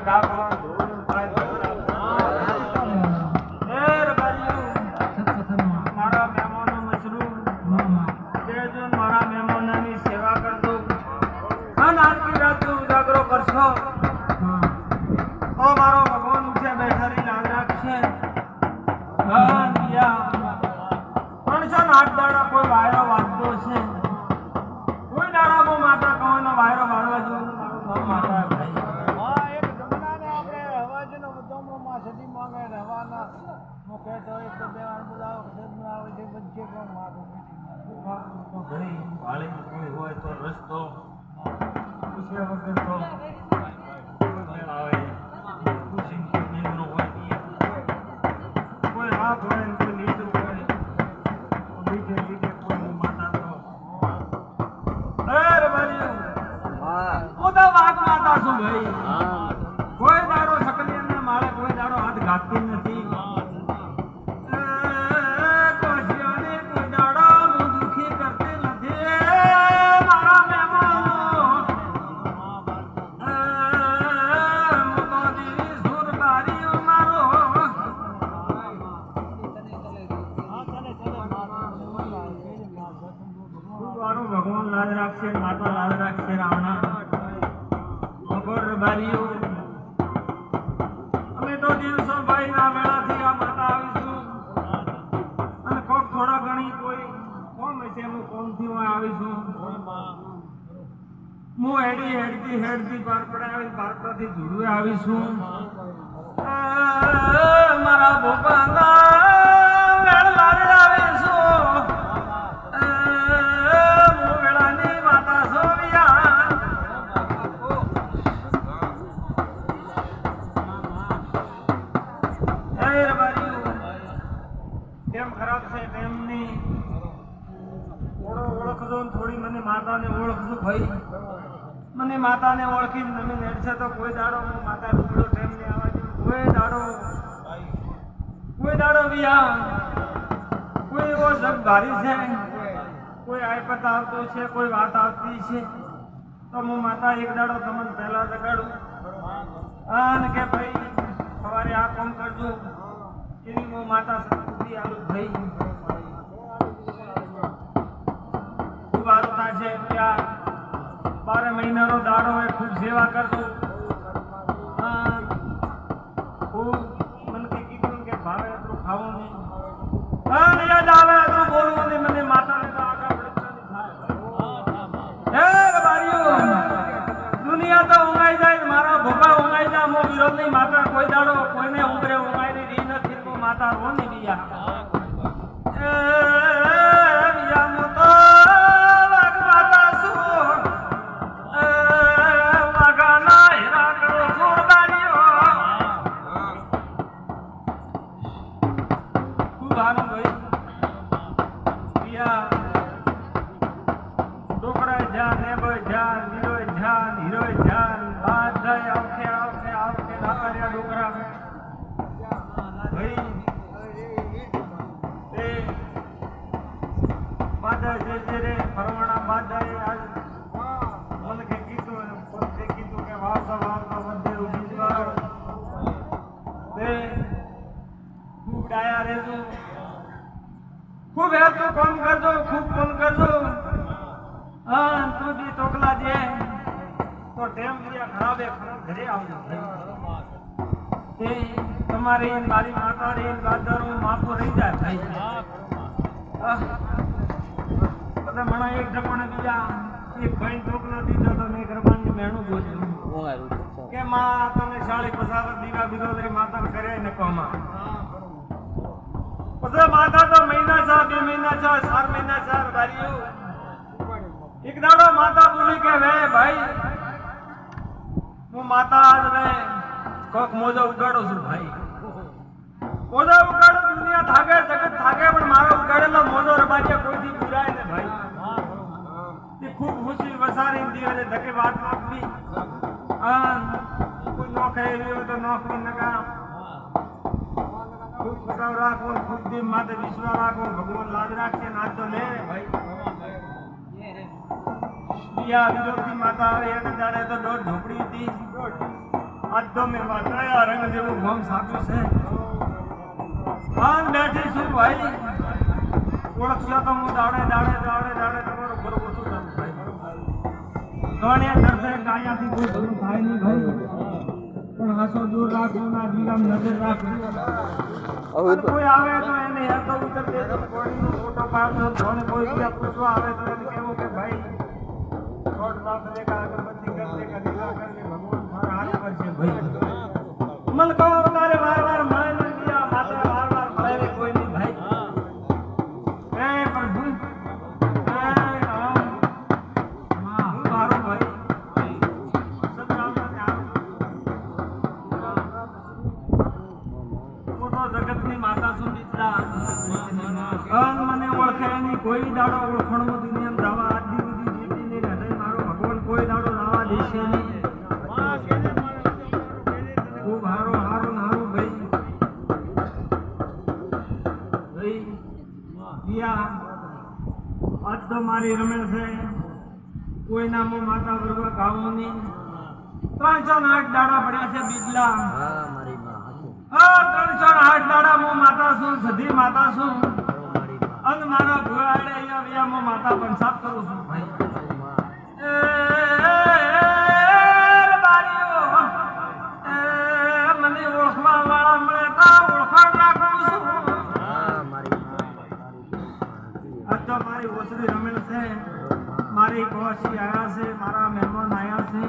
ડાકણ ધૂળ પાય એર બારીઓ મારા મહેમાનો મશરૂમ દેજો મારા મહેમાનોની સેવા કરજો અને આખી રાત ઉજાગરો કરશો તો મારો ભગવાન ઉઠે બેઠાની લાગ રાખશે હા દિયા 308 દાડા કોઈ વાયરો વાગતો છે કોઈ દાડામાં માતા કવાનો વાયરો વાળવા જેવું મારું નામ માતા ભાઈ હા એક જમનાને આપણે હવાજીનો મુદ્દામાં સદી માંગે રવાના હું કહેતો એક તો દેવાન બોલાવો સદમાં આવે છે બચ્ચે પણ મારું તો ઘણી વાળી કોઈ હોય તો રસ્તો પૂછ્યા વગર તો કોઈ આવે પૂછી નીંદરો હોય કોઈ હાથ હોય ને કોઈ નીંદરું હોય બીજે બીજે કોઈ માતા તો અરે બારીઓ હું તો વાઘ માતા છું ભાઈ કોઈ દાડો સકલિયનના માળે કોઈ દાડો હાથ ઘાતતી નથી ભગવાન લાજ રાખશે માતા લાજ રાખશે રાવણા મગર બારીઓ અમે તો દિવસો ભાઈ ના વેળાથી આ માતા આવીશું અને કોક થોડા ઘણી કોઈ કોમ હશે હું કોમથી હું આવીશું હું હેડતી પારપડાથી ધૂળવે આવીશું મારા ભોપાના વેળ લાજ આવીશું થોડી મને માતાને ઓળખજો ભાઈ મને માતાને ઓળખીને તમે નેડશે તો કોઈ દાડો હું માતા રૂપડો ટેમ ને આવવા દઉં કોઈ દાડો વિયા કોઈ એવો જગ ભારી છે કોઈ આયપત આવતો છે કોઈ વાત આવતી છે તો હું માતા એક દાડો તમને પહેલા જગાડું અને કે ભાઈ સવારે આ કામ કરજો એવી હું માતા સંસ્કૃતિ આલું ભાઈ છે ત્યાં 12 મહિનાનો દાડો હોય ખૂબ સેવા કરજો ખૂબ મને કીધું કે ભાવે એટલું ખાવું નહીં અને યાદ આવે એટલું બોલવું નહીં મને માતાને તો આગળ થાય બારીઓ દુનિયા તો ઊંઘાઈ જાય મારા ભોપા ઊંઘાઈ જાય મો વિરોધ નહીં માતા કોઈ દાડો કોઈને ઊંઘરે ઊંઘાઈ રહી નથી તો માતા રોની બીયા ખૂબ હેતું કામ કરજો ખૂબ કામ કરજો હા તું દી ટોકલા દે તો ટેમ દિયા ખરાબે ઘરે આવજો એ તમારી મારી માતાની ગાદરું માફો રહી જાય ભાઈ બધા મને એક જમાને બીજા એક ભાઈ ટોકલો દીધો તો મેં ગરબાની મેણું બોલ્યું કે માં તને 40-50 દીવા બીજો માતાને કરે ને કોમાં પછી માતા તો મહિના છે 2 મહિના છે 4 મહિના છે બારીઓ એક દાડો માતા બોલી કે વે ભાઈ હું માતા આજ રે કોક મોજો ઉગાડો છું ભાઈ મોજો ઉગાડો દુનિયા થાકે જગત થાકે પણ મારો ઉગાડેલો મોજો રબાજે કોઈથી પુરાય ને ભાઈ તે ખૂબ ખુશી વસારી દીવાને ધકે વાત આપવી કોઈ નોકરી એવી હોય તો નોકરી નકા ખૂબ સગાવ રાખો ખૂબ દી માથે વિશ્વાસ રાખો ભગવાન લાજ રાખશે નાચ તો લે ભાઈ યા વિરોધી માતા એક દાડે તો 1.5 ઝોપડી હતી આજ તો મેં માતાએ રંગ જેવું મોમ સાપ્યું છે આન બેઠી છું ભાઈ ઓળખ્યો તો હું દાડે તમારો બરોબર ઓછું થતું ભાઈ ગણે દર્દે કાયાથી કોઈ ભૂલ થાય નહીં ભાઈ પણ હાસો દૂર રાખો ના દિલામ નજર રાખો કોઈ આવે તો એને હેર તો ઉતર દેજો કોઈનો ફોટો પાડજો જોને કોઈ બીજા પૂછવા આવે તો એને કહેવું કે ભાઈ છોડ ના કરે કે અગરબત્તી કરતે કે દીવા કરતે ભગવાન મારા હાથ પર છે ભાઈ મન કહો તારે વાર મળે ને દિયા માતા વાર મળે ને કોઈ નહીં ભાઈ એ પ્રભુ એ રામ માં હું મારો ભાઈ જગતની માતા છું દીકરા મને ઓળખે નહીં કોઈ દાડો ઓળખણમાં દુનિયામાં જવા આદિ બુદ્ધિ જીતી ને હૃદય મારો ભગવાન કોઈ દાડો જવા દેશે નહીં ખૂબ હારું ભાઈ પિયા આજ તો મારી રમેલ છે કોઈ નામો માતા વર્ગ ગાવું નહીં 308 દાડા પડ્યા છે બીજલા 308 દાડા હું માતા છું સધી માતા છું અને મારા ભુવાડે અહીંયા હું માતા પણ સાફ કરું છું ભાઈ મને ઓળખવા વાળા મળે તો ઓળખાણ રાખું છું આજ તો મારી ઓસરી રમેલ છે મારી કોશી આવ્યા છે મારા મહેમાન આવ્યા છે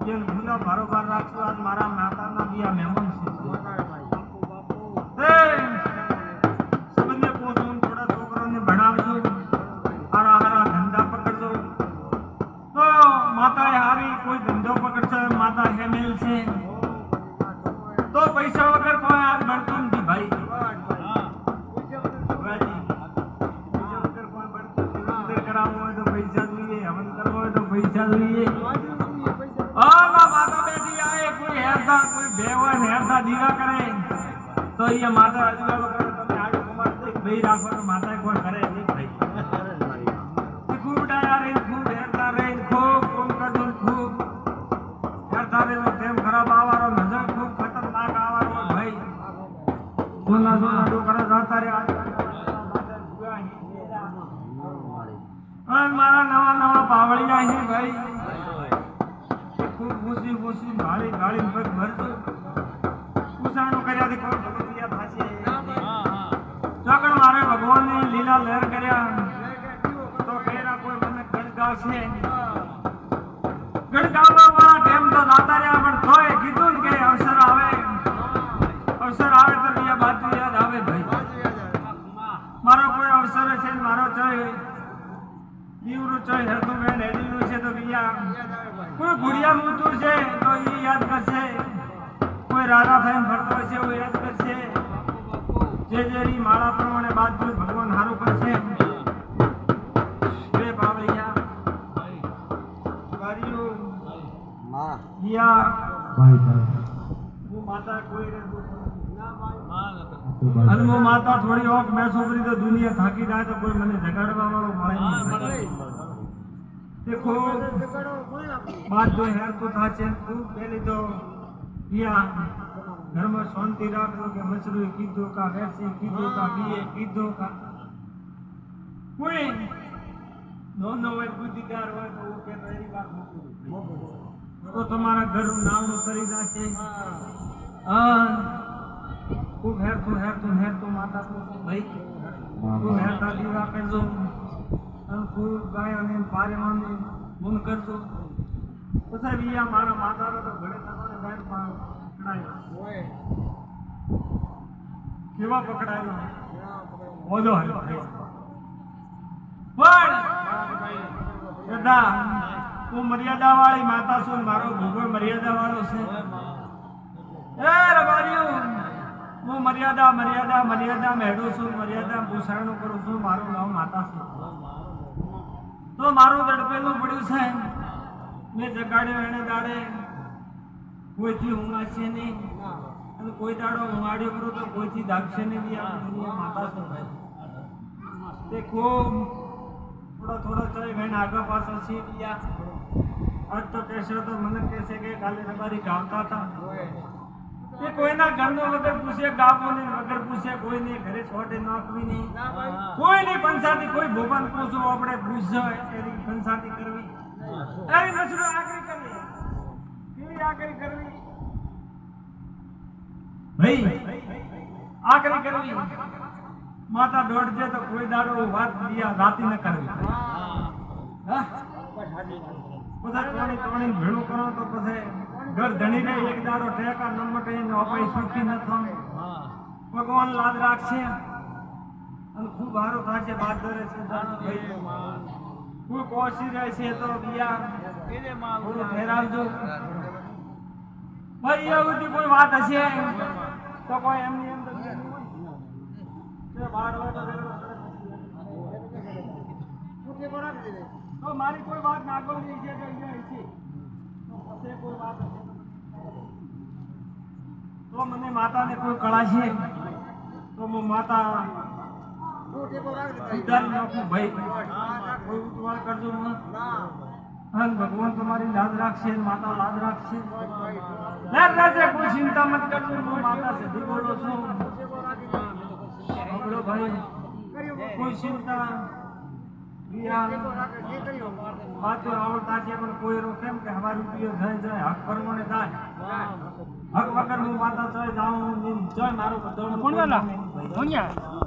જેને ભૂલા બારોબાર રાખશું આજ મારા માતાના બીજા મહેમાન છે સંબંધે પહોંચું થોડા છોકરાઓને ભણાવજો હારા ધંધા પકડજો તો માતાએ હારી કોઈ ધંધો પકડશે માતા હેમેલ છે તો પૈસા વગર કોઈ આજ ભણતું નથી ભાઈ કરાવવું હોય તો પૈસા જોઈએ હવન કરવો હોય તો પૈસા જોઈએ માતા બેઠી આવે કોઈ હેરતા કોઈ બે હોય ને હેરતા દીવા કરે તો અહીંયા માતા અજવાળો કરે તમે આડું કુમાર ભાઈ રાખો તો માતા કોઈ કરે નહીં ભાઈ ખૂબ ડાયા રહી ખૂબ હેરતા રહી ખૂબ કોમ કરજો ખૂબ હેરતા રહી તેમ ખરાબ આવારો નજર ખૂબ ખતરનાક આવારો ભાઈ સોના ડોકરા જતા રે મારા નવા પાવળિયા છે ભાઈ ખૂબ ખુશી ગાળી પગ ભરજો ઉસાણું કર્યાથી કોઈ ભગવતિયા થશે ચોકડ મારે ભગવાનને લીલા લહેર કર્યા તો કેરા કોઈ મને ગણગાવશે ગણગાવવા વાળા ટેમ તો જાતા રહ્યા પણ તોય કીધું કે અવસર આવે તો બીજા બાજુ યાદ આવે ભાઈ મારો કોઈ અવસર છે મારો ચોય દીવરું ચોય હેરતું બેન હેડીનું છે તો બીજા કોઈ ગુડિયા મૂતું છે તો એ યાદ કરશે કોઈ રાજા થઈને ફરતો હશે એ યાદ કરશે જે માળા પ્રમાણે બાજુ ભગવાન હારું કરશે બે બાવળિયા વારીઓ યા હું માતા કોઈ અને હું માતા થોડી ઓફ મેં છોકરી તો દુનિયા થાકી જાય તો કોઈ મને જગાડવા વાળો મળે નહીં देखो बात जो है तो था चेन खूब पहले तो किया घर में शांति रखो के मछली कीधो का वैसे कीधो का बीए कीधो का कोई दोनों वे बुद्धिदार हो तो वो के मेरी बात तो तुम्हारा घर नाम उतरी जाके खूब है तो माता को भाई खूब है ता दीवा कर दो खूब गाय ने पारे माने मुन कर दो પછી બીયા મારા માતાનો તો ઘડે તમારે બેન પકડાયો ઓય કેવા પકડાયો ઓજો હે પણ દાદા તું મર્યાદા વાળી માતા છું મારો ભોગો મર્યાદા વાળો છે એ રબારીઓ હું મર્યાદા મેળવું છું મર્યાદા પૂછાણું કરું છું મારું નામ માતા છે તો મારું દડપેલું પડ્યું છે મેં જગાડ્યો એને દાડે કોઈથી ઊંઘાશે નહીં અને કોઈ દાડો ઊંઘાડ્યો કરું તો કોઈથી દાગશે નહીં આ દુનિયા માતા છે તે ખૂબ થોડો ચોય ભાઈ આગળ પાછળ છે આજ તો કહેશો તો મને કહેશે કે કાલે રબારી ગાવતા હતા એ કોઈના ઘરનો વગર પૂછે ગાવો નહીં વગર પૂછે કોઈ નહીં ઘરે છોટે નાખવી નહીં કોઈ નહીં પંચાયતી કોઈ ભોપાલ પૂછો આપણે પૂછજો એની પંચાયતી કરવી એની મસરો આકરી કરવી કેવી આકરી કરવી ભાઈ આકરી કરવી માતા દોડજે તો કોઈ દાડો વાત દિયા રાતી ન કરવી હા બધા ત્રણી ભેળું કરો તો પછી ઘર ધણી ને એક દાડો ટેકા ન મટે ને અપાઈ સુખી ન થાય ભગવાન લાદ રાખશે અને ખૂબ હારો થશે બાદ ધરે છે ભાઈ કોઈ કોશી રહેશે તો બિયા થોડું ફેરાવજો ભાઈ એવું કોઈ વાત હશે તો કોઈ એમની અંદર તો મારી કોઈ વાત નાગોની છે કે અહીંયા છે તો પછી કોઈ વાત હશે તો મને માતાને કોઈ કળા છે તો હું માતા ઉધારી નાખું ભાઈ કોઈ ઉતવાળ કરજો અને ભગવાન તમારી લાજ રાખશે માતા લાજ રાખશે લાજ રાખશે કોઈ ચિંતા મત કરજો હું માતા સીધી બોલો છું બગડો ભાઈ કોઈ ચિંતા બાતો આવડતા છે પણ કોઈ રોકેમ કે હવા રૂપિયો થઈ જાય હક પ્રમાણે થાય હક વગર હું માતા ચોય જાઉં ચોય મારું બધું